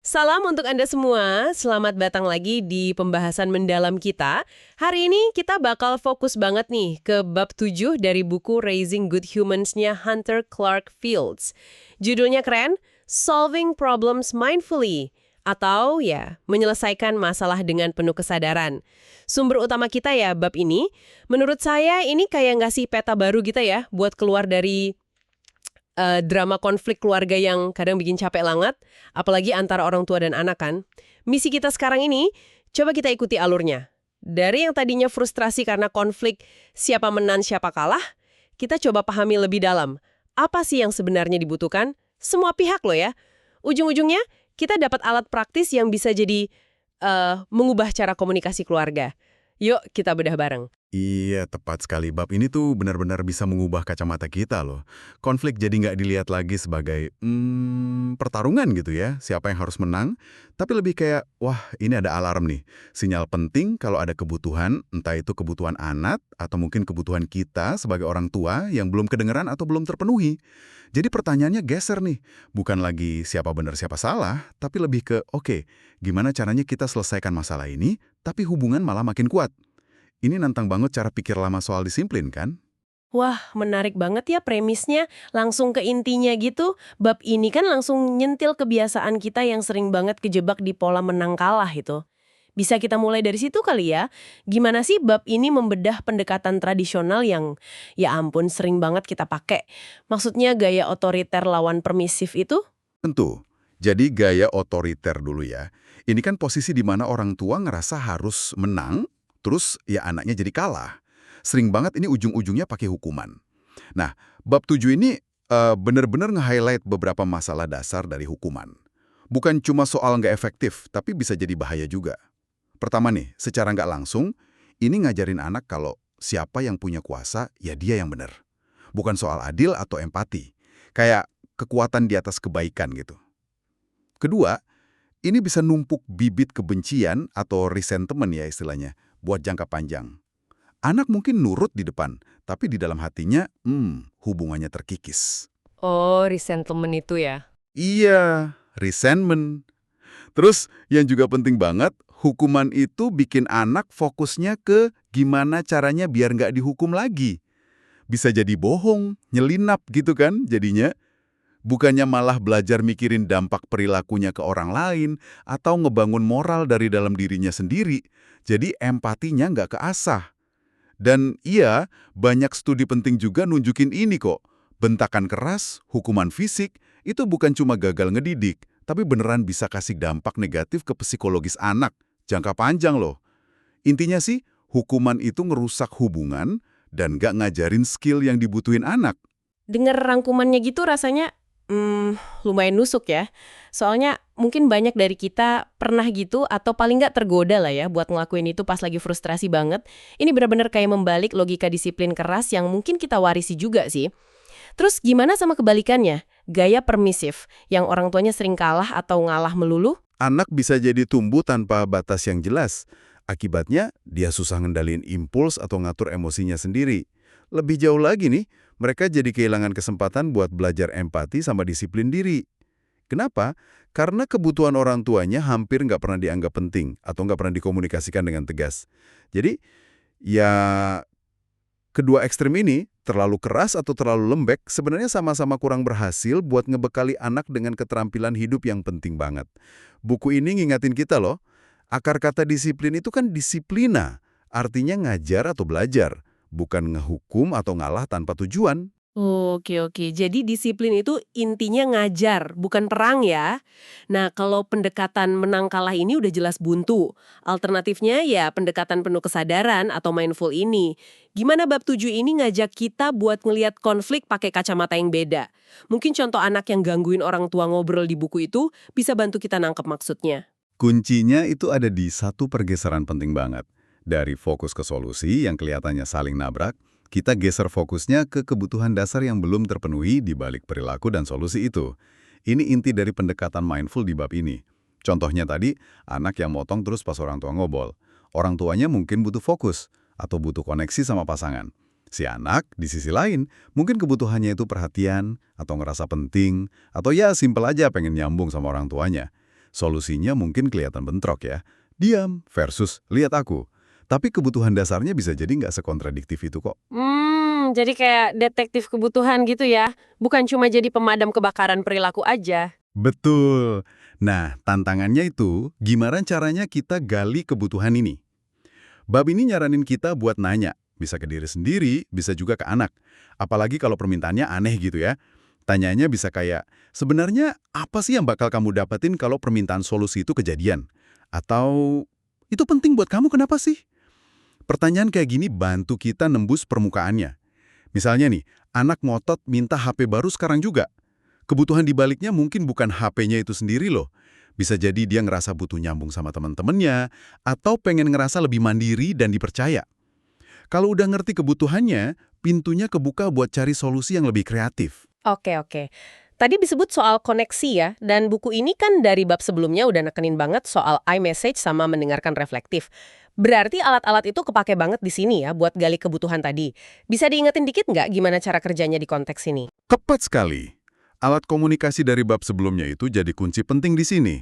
Salam untuk Anda semua, selamat datang lagi di pembahasan mendalam kita. Hari ini kita bakal fokus banget nih ke bab 7 dari buku Raising Good Humans-nya Hunter Clark Fields. Judulnya keren, Solving Problems Mindfully, atau ya, menyelesaikan masalah dengan penuh kesadaran. Sumber utama kita ya bab ini, menurut saya ini kayak ngasih peta baru gitu ya, buat keluar dari drama konflik keluarga yang kadang bikin capek banget, apalagi antara orang tua dan anak kan. Misi kita sekarang ini, coba kita ikuti alurnya. Dari yang tadinya frustrasi karena konflik siapa menang siapa kalah, kita coba pahami lebih dalam. Apa sih yang sebenarnya dibutuhkan? Semua pihak loh ya. Ujung-ujungnya, kita dapat alat praktis yang bisa jadi mengubah cara komunikasi keluarga. Yuk, kita bedah bareng. Iya, tepat sekali. Bab ini tuh benar-benar bisa mengubah kacamata kita loh. Konflik jadi nggak dilihat lagi sebagai pertarungan gitu ya, siapa yang harus menang. Tapi lebih kayak, wah ini ada alarm nih. Sinyal penting kalau ada kebutuhan, entah itu kebutuhan anak atau mungkin kebutuhan kita sebagai orang tua yang belum kedengeran atau belum terpenuhi. Jadi pertanyaannya geser nih. Bukan lagi siapa benar siapa salah, tapi lebih ke, oke, gimana caranya kita selesaikan masalah ini, tapi hubungan malah makin kuat. Ini nantang banget cara pikir lama soal disiplin, kan? Wah, menarik banget ya premisnya. Langsung ke intinya gitu. Bab ini kan langsung nyentil kebiasaan kita yang sering banget kejebak di pola menang kalah itu. Bisa kita mulai dari situ kali ya? Gimana sih bab ini membedah pendekatan tradisional yang ya ampun sering banget kita pakai? Maksudnya gaya otoriter lawan permisif itu? Tentu. Jadi gaya otoriter dulu ya. Ini kan posisi di mana orang tua ngerasa harus menang, terus ya anaknya jadi kalah. Sering banget ini ujung-ujungnya pakai hukuman. Nah, bab 7 ini benar-benar nge-highlight beberapa masalah dasar dari hukuman. Bukan cuma soal nggak efektif, tapi bisa jadi bahaya juga. Pertama nih, secara nggak langsung, ini ngajarin anak kalau siapa yang punya kuasa, ya dia yang benar. Bukan soal adil atau empati. Kayak kekuatan di atas kebaikan gitu. Kedua, ini bisa numpuk bibit kebencian atau resentment ya istilahnya, buat jangka panjang. Anak mungkin nurut di depan, tapi di dalam hatinya, hubungannya terkikis. Oh, resentment itu ya? Iya, resentment. Terus yang juga penting banget, hukuman itu bikin anak fokusnya ke gimana caranya biar nggak dihukum lagi. Bisa jadi bohong, nyelinap gitu kan jadinya. Bukannya malah belajar mikirin dampak perilakunya ke orang lain atau ngebangun moral dari dalam dirinya sendiri. Jadi empatinya nggak keasah. Dan iya, banyak studi penting juga nunjukin ini kok. Bentakan keras, hukuman fisik, itu bukan cuma gagal ngedidik, tapi beneran bisa kasih dampak negatif ke psikologis anak. Jangka panjang loh. Intinya sih, hukuman itu ngerusak hubungan dan nggak ngajarin skill yang dibutuhin anak. Dengar rangkumannya gitu rasanya lumayan nusuk ya. Soalnya mungkin banyak dari kita pernah gitu atau paling nggak tergoda lah ya buat ngelakuin itu pas lagi frustrasi banget. Ini benar-benar kayak membalik logika disiplin keras yang mungkin kita warisi juga sih. Terus gimana sama kebalikannya? Gaya permisif, yang orang tuanya sering kalah atau ngalah melulu? Anak bisa jadi tumbuh tanpa batas yang jelas. Akibatnya, dia susah ngendalin impuls atau ngatur emosinya sendiri. Lebih jauh lagi nih, mereka jadi kehilangan kesempatan buat belajar empati sama disiplin diri. Kenapa? Karena kebutuhan orang tuanya hampir nggak pernah dianggap penting atau nggak pernah dikomunikasikan dengan tegas. Jadi, ya kedua ekstrem ini, terlalu keras atau terlalu lembek, sebenarnya sama-sama kurang berhasil buat ngebekali anak dengan keterampilan hidup yang penting banget. Buku ini ngingatin kita loh, akar kata disiplin itu kan disiplina, artinya ngajar atau belajar, bukan ngehukum atau ngalah tanpa tujuan. Oke. Jadi disiplin itu intinya ngajar, bukan perang ya. Nah, kalau pendekatan menang kalah ini udah jelas buntu. Alternatifnya ya pendekatan penuh kesadaran atau mindful ini. Gimana bab 7 ini ngajak kita buat ngelihat konflik pakai kacamata yang beda? Mungkin contoh anak yang gangguin orang tua ngobrol di buku itu bisa bantu kita nangkep maksudnya. Kuncinya itu ada di satu pergeseran penting banget. Dari fokus ke solusi yang kelihatannya saling nabrak, kita geser fokusnya ke kebutuhan dasar yang belum terpenuhi di balik perilaku dan solusi itu. Ini inti dari pendekatan mindful di bab ini. Contohnya tadi, anak yang motong terus pas orang tua ngobrol. Orang tuanya mungkin butuh fokus atau butuh koneksi sama pasangan. Si anak, di sisi lain, mungkin kebutuhannya itu perhatian atau ngerasa penting, atau ya simpel aja pengen nyambung sama orang tuanya. Solusinya mungkin kelihatan bentrok ya. Diam versus lihat aku. Tapi kebutuhan dasarnya bisa jadi nggak sekontradiktif itu kok. Jadi kayak detektif kebutuhan gitu ya. Bukan cuma jadi pemadam kebakaran perilaku aja. Betul. Nah, tantangannya itu gimana caranya kita gali kebutuhan ini? Bab ini nyaranin kita buat nanya. Bisa ke diri sendiri, bisa juga ke anak. Apalagi kalau permintaannya aneh gitu ya. Tanyanya bisa kayak, sebenarnya apa sih yang bakal kamu dapetin kalau permintaan solusi itu kejadian? Atau, itu penting buat kamu kenapa sih? Pertanyaan kayak gini bantu kita nembus permukaannya. Misalnya nih, anak ngotot minta HP baru sekarang juga. Kebutuhan di baliknya mungkin bukan HP-nya itu sendiri loh. Bisa jadi dia ngerasa butuh nyambung sama teman-temannya, atau pengen ngerasa lebih mandiri dan dipercaya. Kalau udah ngerti kebutuhannya, pintunya kebuka buat cari solusi yang lebih kreatif. Oke. Tadi disebut soal koneksi ya, dan buku ini kan dari bab sebelumnya udah nekenin banget soal iMessage sama mendengarkan reflektif. Berarti alat-alat itu kepake banget di sini ya buat gali kebutuhan tadi. Bisa diingetin dikit nggak gimana cara kerjanya di konteks ini? Tepat sekali. Alat komunikasi dari bab sebelumnya itu jadi kunci penting di sini.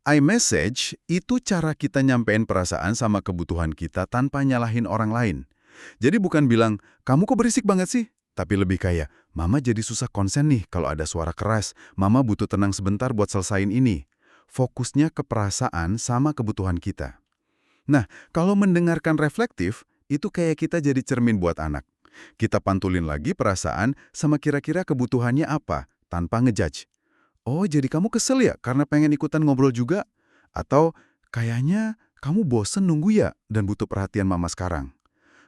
iMessage itu cara kita nyampein perasaan sama kebutuhan kita tanpa nyalahin orang lain. Jadi bukan bilang, kamu kok berisik banget sih? Tapi lebih kayak, mama jadi susah konsen nih kalau ada suara keras. Mama butuh tenang sebentar buat selesain ini. Fokusnya ke perasaan sama kebutuhan kita. Nah, kalau mendengarkan reflektif, itu kayak kita jadi cermin buat anak. Kita pantulin lagi perasaan sama kira-kira kebutuhannya apa, tanpa ngejudge. Oh, jadi kamu kesel ya karena pengen ikutan ngobrol juga? Atau, kayaknya kamu bosen nunggu ya dan butuh perhatian mama sekarang.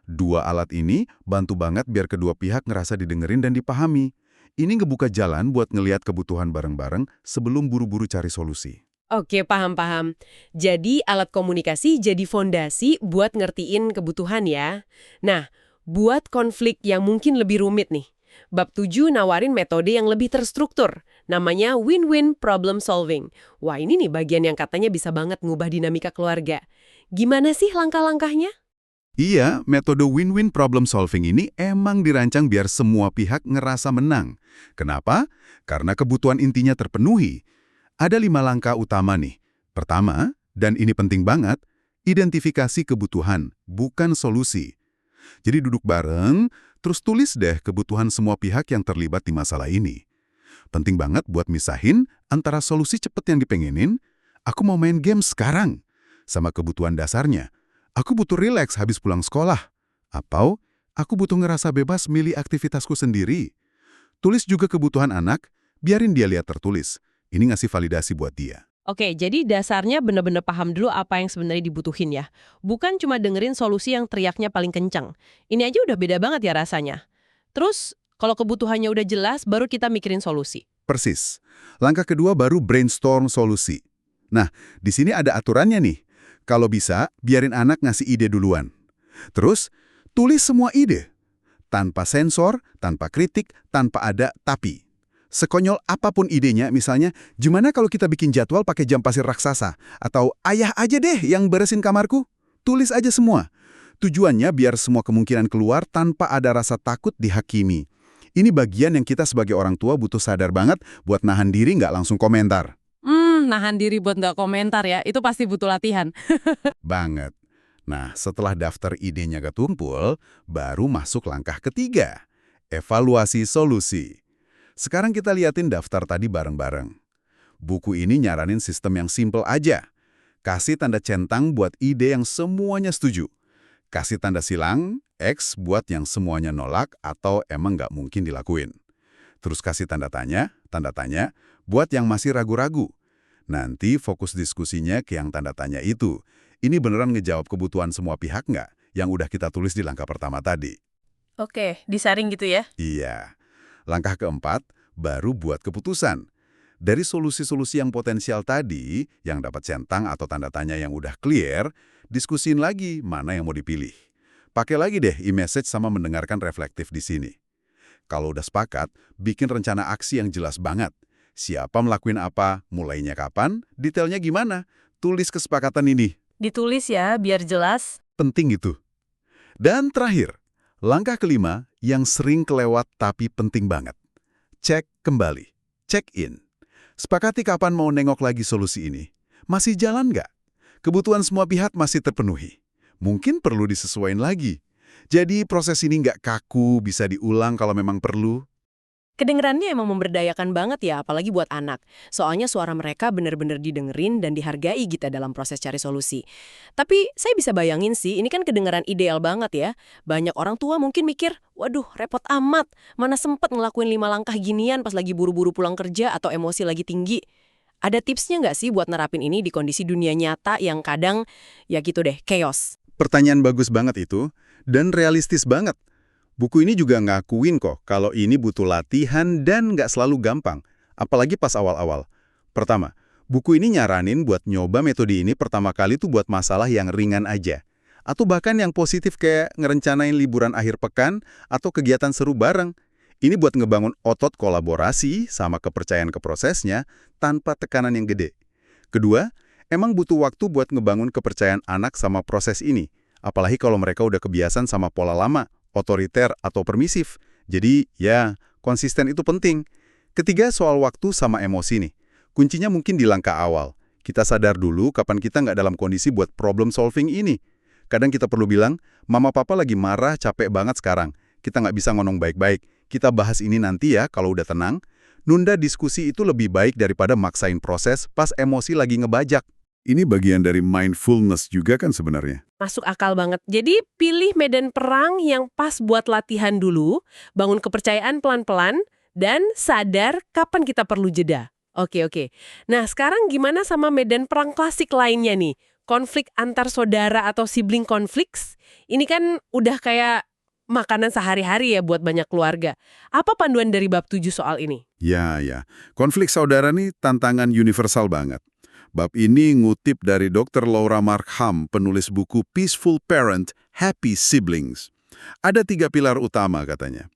Dua alat ini bantu banget biar kedua pihak ngerasa didengerin dan dipahami. Ini ngebuka jalan buat ngelihat kebutuhan bareng-bareng sebelum buru-buru cari solusi. Oke, paham. Jadi alat komunikasi jadi fondasi buat ngertiin kebutuhan ya. Nah, buat konflik yang mungkin lebih rumit nih. Bab 7 nawarin metode yang lebih terstruktur. Namanya win-win problem solving. Wah, ini nih bagian yang katanya bisa banget ngubah dinamika keluarga. Gimana sih langkah-langkahnya? Iya, metode win-win problem solving ini emang dirancang biar semua pihak ngerasa menang. Kenapa? Karena kebutuhan intinya terpenuhi. Ada 5 langkah utama nih. Pertama, dan ini penting banget, identifikasi kebutuhan, bukan solusi. Jadi duduk bareng, terus tulis deh kebutuhan semua pihak yang terlibat di masalah ini. Penting banget buat misahin antara solusi cepet yang dipengenin, aku mau main game sekarang, sama kebutuhan dasarnya. Aku butuh rileks habis pulang sekolah. Atau, aku butuh ngerasa bebas milih aktivitasku sendiri. Tulis juga kebutuhan anak, biarin dia lihat tertulis. Ini ngasih validasi buat dia. Oke, jadi dasarnya bener-bener paham dulu apa yang sebenarnya dibutuhin ya. Bukan cuma dengerin solusi yang teriaknya paling kencang. Ini aja udah beda banget ya rasanya. Terus, kalau kebutuhannya udah jelas, baru kita mikirin solusi. Persis. Langkah kedua baru brainstorm solusi. Nah, di sini ada aturannya nih. Kalau bisa, biarin anak ngasih ide duluan. Terus, tulis semua ide. Tanpa sensor, tanpa kritik, tanpa ada tapi. Sekonyol apapun idenya, misalnya, gimana kalau kita bikin jadwal pakai jam pasir raksasa? Atau ayah aja deh yang beresin kamarku? Tulis aja semua. Tujuannya biar semua kemungkinan keluar tanpa ada rasa takut dihakimi. Ini bagian yang kita sebagai orang tua butuh sadar banget buat nahan diri nggak langsung komentar. Nahan diri buat nggak komentar ya, itu pasti butuh latihan. Banget. Nah, setelah daftar idenya ketumpul, baru masuk langkah ketiga. Evaluasi solusi. Sekarang kita liatin daftar tadi bareng-bareng. Buku ini nyaranin sistem yang simple aja. Kasih tanda centang buat ide yang semuanya setuju. Kasih tanda silang, X buat yang semuanya nolak atau emang nggak mungkin dilakuin. Terus kasih tanda tanya, buat yang masih ragu-ragu. Nanti fokus diskusinya ke yang tanda tanya itu. Ini beneran ngejawab kebutuhan semua pihak nggak? Yang udah kita tulis di langkah pertama tadi. Oke, disaring gitu ya? Iya. Langkah keempat, baru buat keputusan. Dari solusi-solusi yang potensial tadi, yang dapat centang atau tanda tanya yang udah clear, diskusin lagi mana yang mau dipilih. Pakai lagi deh e-message sama mendengarkan reflektif di sini. Kalau udah sepakat, bikin rencana aksi yang jelas banget. Siapa melakuin apa, mulainya kapan, detailnya gimana. Tulis kesepakatan ini. Ditulis ya, biar jelas. Penting itu. Dan terakhir, langkah kelima yang sering kelewat tapi penting banget. Cek kembali. Check in. Sepakati kapan mau nengok lagi solusi ini. Masih jalan nggak? Kebutuhan semua pihak masih terpenuhi. Mungkin perlu disesuaikan lagi. Jadi proses ini nggak kaku, bisa diulang kalau memang perlu. Kedengerannya emang memberdayakan banget ya, apalagi buat anak. Soalnya suara mereka benar-benar didengerin dan dihargai kita dalam proses cari solusi. Tapi saya bisa bayangin sih, ini kan kedengeran ideal banget ya. Banyak orang tua mungkin mikir, waduh repot amat, mana sempet ngelakuin 5 langkah ginian pas lagi buru-buru pulang kerja atau emosi lagi tinggi. Ada tipsnya nggak sih buat nerapin ini di kondisi dunia nyata yang kadang, ya gitu deh, chaos? Pertanyaan bagus banget itu, dan realistis banget. Buku ini juga ngakuin kok kalau ini butuh latihan dan nggak selalu gampang, apalagi pas awal-awal. Pertama, buku ini nyaranin buat nyoba metode ini pertama kali tuh buat masalah yang ringan aja. Atau bahkan yang positif kayak ngerencanain liburan akhir pekan atau kegiatan seru bareng. Ini buat ngebangun otot kolaborasi sama kepercayaan ke prosesnya tanpa tekanan yang gede. Kedua, emang butuh waktu buat ngebangun kepercayaan anak sama proses ini. Apalagi kalau mereka udah kebiasaan sama pola lama, otoriter atau permisif. Jadi, ya, konsisten itu penting. Ketiga, soal waktu sama emosi nih. Kuncinya mungkin di langkah awal. Kita sadar dulu kapan kita nggak dalam kondisi buat problem solving ini. Kadang kita perlu bilang, mama papa lagi marah, capek banget sekarang. Kita nggak bisa ngomong baik-baik. Kita bahas ini nanti ya kalau udah tenang. Nunda diskusi itu lebih baik daripada maksain proses pas emosi lagi ngebajak. Ini bagian dari mindfulness juga kan sebenarnya. Masuk akal banget. Jadi pilih medan perang yang pas buat latihan dulu, bangun kepercayaan pelan-pelan, dan sadar kapan kita perlu jeda. Oke. Nah, sekarang gimana sama medan perang klasik lainnya nih? Konflik antar saudara atau sibling konflik? Ini kan udah kayak makanan sehari-hari ya buat banyak keluarga. Apa panduan dari bab 7 soal ini? Ya. Konflik saudara nih tantangan universal banget. Bab ini ngutip dari Dr. Laura Markham, penulis buku Peaceful Parent, Happy Siblings. Ada 3 pilar utama katanya.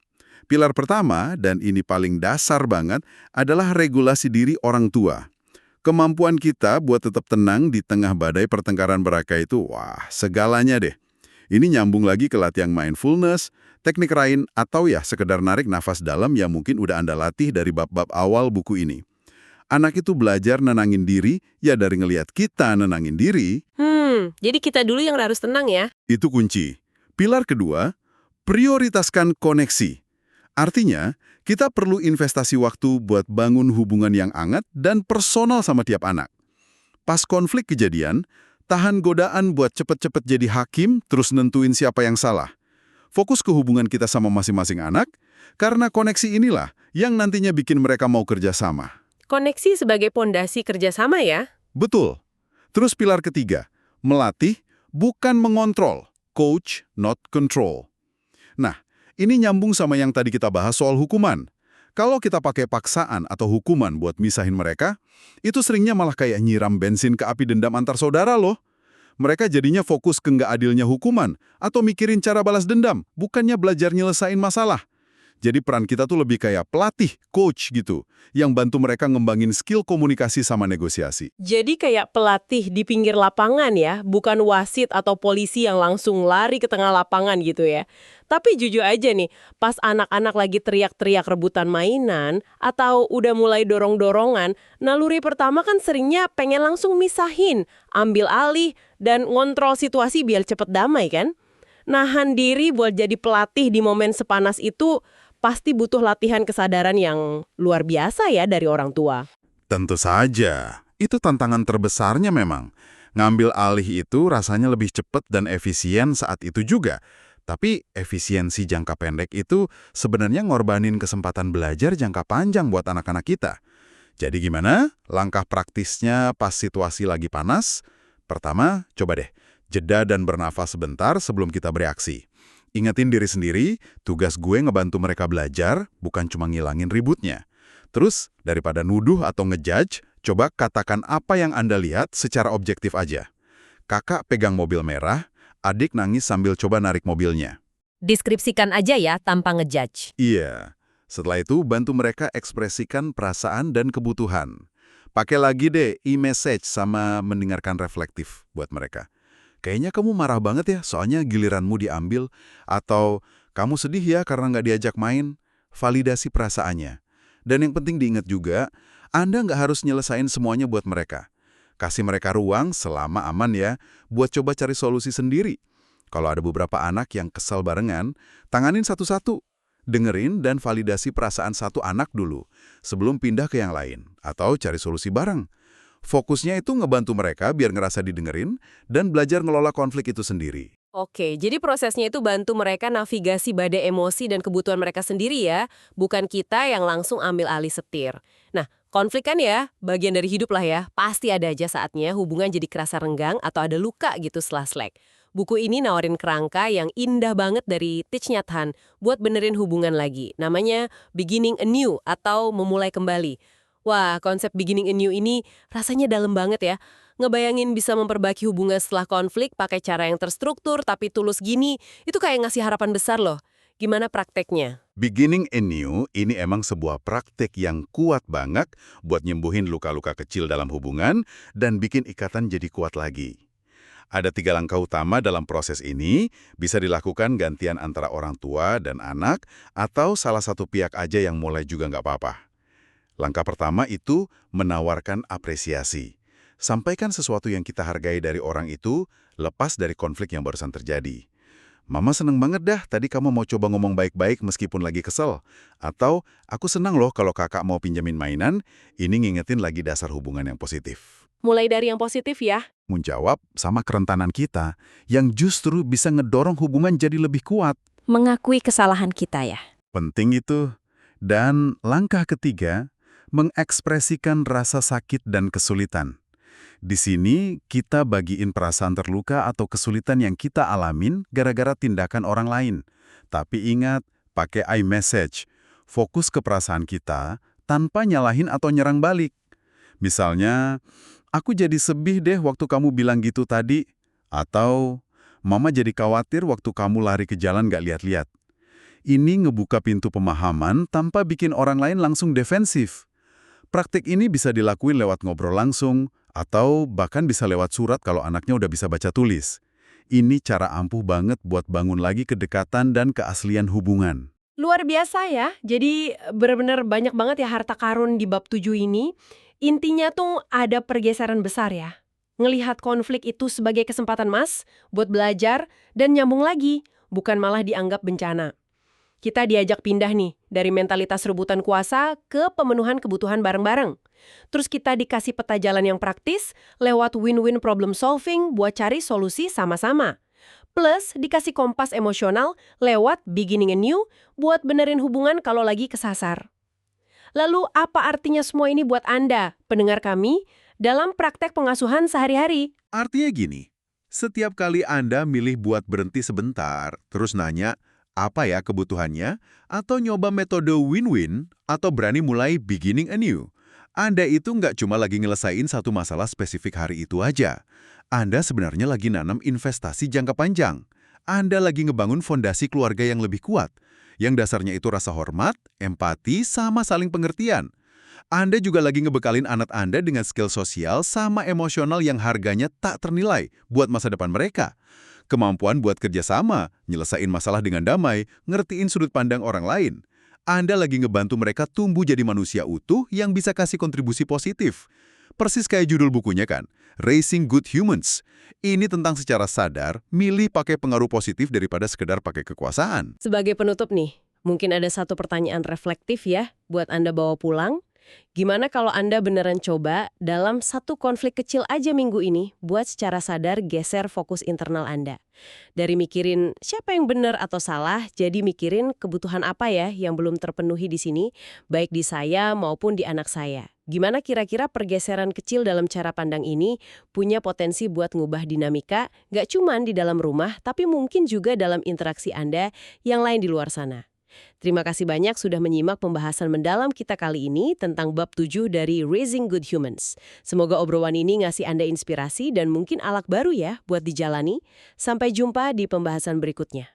Pilar pertama, dan ini paling dasar banget, adalah regulasi diri orang tua. Kemampuan kita buat tetap tenang di tengah badai pertengkaran beraka itu, wah, segalanya deh. Ini nyambung lagi ke latihan mindfulness, teknik rain, atau ya sekedar narik nafas dalam yang mungkin udah Anda latih dari bab-bab awal buku ini. Anak itu belajar nenangin diri, ya dari ngelihat kita nenangin diri. Jadi kita dulu yang harus tenang ya? Itu kunci. Pilar kedua, prioritaskan koneksi. Artinya, kita perlu investasi waktu buat bangun hubungan yang hangat dan personal sama tiap anak. Pas konflik kejadian, tahan godaan buat cepet-cepet jadi hakim, terus nentuin siapa yang salah. Fokus ke hubungan kita sama masing-masing anak, karena koneksi inilah yang nantinya bikin mereka mau kerja sama. Koneksi sebagai pondasi kerjasama ya? Betul. Terus pilar ketiga, melatih bukan mengontrol, coach not control. Nah, ini nyambung sama yang tadi kita bahas soal hukuman. Kalau kita pakai paksaan atau hukuman buat misahin mereka, itu seringnya malah kayak nyiram bensin ke api dendam antar saudara loh. Mereka jadinya fokus ke nggak adilnya hukuman atau mikirin cara balas dendam, bukannya belajar nyelesain masalah. Jadi peran kita tuh lebih kayak pelatih, coach gitu, yang bantu mereka ngembangin skill komunikasi sama negosiasi. Jadi kayak pelatih di pinggir lapangan ya, bukan wasit atau polisi yang langsung lari ke tengah lapangan gitu ya. Tapi jujur aja nih, pas anak-anak lagi teriak-teriak rebutan mainan, atau udah mulai dorong-dorongan, naluri pertama kan seringnya pengen langsung misahin, ambil alih, dan ngontrol situasi biar cepet damai kan? Nahan diri buat jadi pelatih di momen sepanas itu pasti butuh latihan kesadaran yang luar biasa ya dari orang tua. Tentu saja, itu tantangan terbesarnya memang. Ngambil alih itu rasanya lebih cepat dan efisien saat itu juga. Tapi efisiensi jangka pendek itu sebenarnya ngorbanin kesempatan belajar jangka panjang buat anak-anak kita. Jadi gimana? Langkah praktisnya pas situasi lagi panas? Pertama, coba deh, jeda dan bernafas sebentar sebelum kita bereaksi. Ingetin diri sendiri, tugas gue ngebantu mereka belajar, bukan cuma ngilangin ributnya. Terus, daripada nuduh atau ngejudge, coba katakan apa yang Anda lihat secara objektif aja. Kakak pegang mobil merah, adik nangis sambil coba narik mobilnya. Deskripsikan aja ya tanpa ngejudge. Iya. Setelah itu, bantu mereka ekspresikan perasaan dan kebutuhan. Pakai lagi deh e-message sama mendengarkan reflektif buat mereka. Kayaknya kamu marah banget ya, soalnya giliranmu diambil. Atau, kamu sedih ya karena nggak diajak main. Validasi perasaannya. Dan yang penting diingat juga, Anda nggak harus nyelesain semuanya buat mereka. Kasih mereka ruang selama aman ya, buat coba cari solusi sendiri. Kalau ada beberapa anak yang kesal barengan, tanganin satu-satu. Dengerin dan validasi perasaan satu anak dulu, sebelum pindah ke yang lain, atau cari solusi bareng. Fokusnya itu ngebantu mereka biar ngerasa didengerin dan belajar ngelola konflik itu sendiri. Oke, jadi prosesnya itu bantu mereka navigasi badai emosi dan kebutuhan mereka sendiri ya, bukan kita yang langsung ambil alih setir. Nah, konflik kan ya, bagian dari hidup lah ya, pasti ada aja saatnya hubungan jadi kerasa renggang atau ada luka gitu setelah slack. Buku ini nawarin kerangka yang indah banget dari Thich Nhat Hanh buat benerin hubungan lagi. Namanya Beginning Anew atau Memulai Kembali. Wah, konsep Beginning Anew ini rasanya dalam banget ya. Ngebayangin bisa memperbaiki hubungan setelah konflik pakai cara yang terstruktur tapi tulus gini, itu kayak ngasih harapan besar loh. Gimana prakteknya? Beginning anew ini emang sebuah praktek yang kuat banget buat nyembuhin luka-luka kecil dalam hubungan dan bikin ikatan jadi kuat lagi. Ada 3 langkah utama dalam proses ini, bisa dilakukan gantian antara orang tua dan anak, atau salah satu pihak aja yang mulai juga nggak apa-apa. Langkah pertama itu menawarkan apresiasi. Sampaikan sesuatu yang kita hargai dari orang itu, lepas dari konflik yang barusan terjadi. Mama seneng banget dah tadi kamu mau coba ngomong baik-baik meskipun lagi kesel. Atau, aku senang loh kalau kakak mau pinjemin mainan, ini ngingetin lagi dasar hubungan yang positif. Mulai dari yang positif ya. Menjawab sama kerentanan kita, yang justru bisa ngedorong hubungan jadi lebih kuat. Mengakui kesalahan kita ya. Penting itu. Dan langkah ketiga, mengekspresikan rasa sakit dan kesulitan. Di sini, kita bagiin perasaan terluka atau kesulitan yang kita alamin gara-gara tindakan orang lain. Tapi ingat, pakai iMessage. Fokus ke perasaan kita tanpa nyalahin atau nyerang balik. Misalnya, aku jadi sedih deh waktu kamu bilang gitu tadi. Atau, Mama jadi khawatir waktu kamu lari ke jalan gak lihat-lihat. Ini ngebuka pintu pemahaman tanpa bikin orang lain langsung defensif. Praktik ini bisa dilakuin lewat ngobrol langsung, atau bahkan bisa lewat surat kalau anaknya udah bisa baca tulis. Ini cara ampuh banget buat bangun lagi kedekatan dan keaslian hubungan. Luar biasa ya, jadi benar-benar banyak banget ya harta karun di bab 7 ini. Intinya tuh ada pergeseran besar ya. Ngelihat konflik itu sebagai kesempatan emas buat belajar dan nyambung lagi, bukan malah dianggap bencana. Kita diajak pindah nih, dari mentalitas rebutan kuasa ke pemenuhan kebutuhan bareng-bareng. Terus kita dikasih peta jalan yang praktis lewat win-win problem solving buat cari solusi sama-sama. Plus, dikasih kompas emosional lewat beginning anew buat benerin hubungan kalau lagi kesasar. Lalu, apa artinya semua ini buat Anda, pendengar kami, dalam praktek pengasuhan sehari-hari? Artinya gini, setiap kali Anda milih buat berhenti sebentar, terus nanya, apa ya kebutuhannya, atau nyoba metode win-win, atau berani mulai beginning anew, Anda itu nggak cuma lagi nyelesain satu masalah spesifik hari itu aja. Anda sebenarnya lagi nanam investasi jangka panjang. Anda lagi ngebangun fondasi keluarga yang lebih kuat, yang dasarnya itu rasa hormat, empati, sama saling pengertian. Anda juga lagi ngebekalin anak Anda dengan skill sosial sama emosional yang harganya tak ternilai buat masa depan mereka. Kemampuan buat kerjasama, nyelesain masalah dengan damai, ngertiin sudut pandang orang lain. Anda lagi ngebantu mereka tumbuh jadi manusia utuh yang bisa kasih kontribusi positif. Persis kayak judul bukunya kan, Raising Good Humans. Ini tentang secara sadar, milih pakai pengaruh positif daripada sekedar pakai kekuasaan. Sebagai penutup nih, mungkin ada satu pertanyaan reflektif ya buat Anda bawa pulang. Gimana kalau Anda beneran coba dalam satu konflik kecil aja minggu ini buat secara sadar geser fokus internal Anda. Dari mikirin siapa yang benar atau salah, jadi mikirin kebutuhan apa ya yang belum terpenuhi di sini, baik di saya maupun di anak saya. Gimana kira-kira pergeseran kecil dalam cara pandang ini punya potensi buat ngubah dinamika, gak cuman di dalam rumah, tapi mungkin juga dalam interaksi Anda yang lain di luar sana. Terima kasih banyak sudah menyimak pembahasan mendalam kita kali ini tentang bab 7 dari Raising Good Humans. Semoga obrolan ini ngasih Anda inspirasi dan mungkin alak baru ya buat dijalani. Sampai jumpa di pembahasan berikutnya.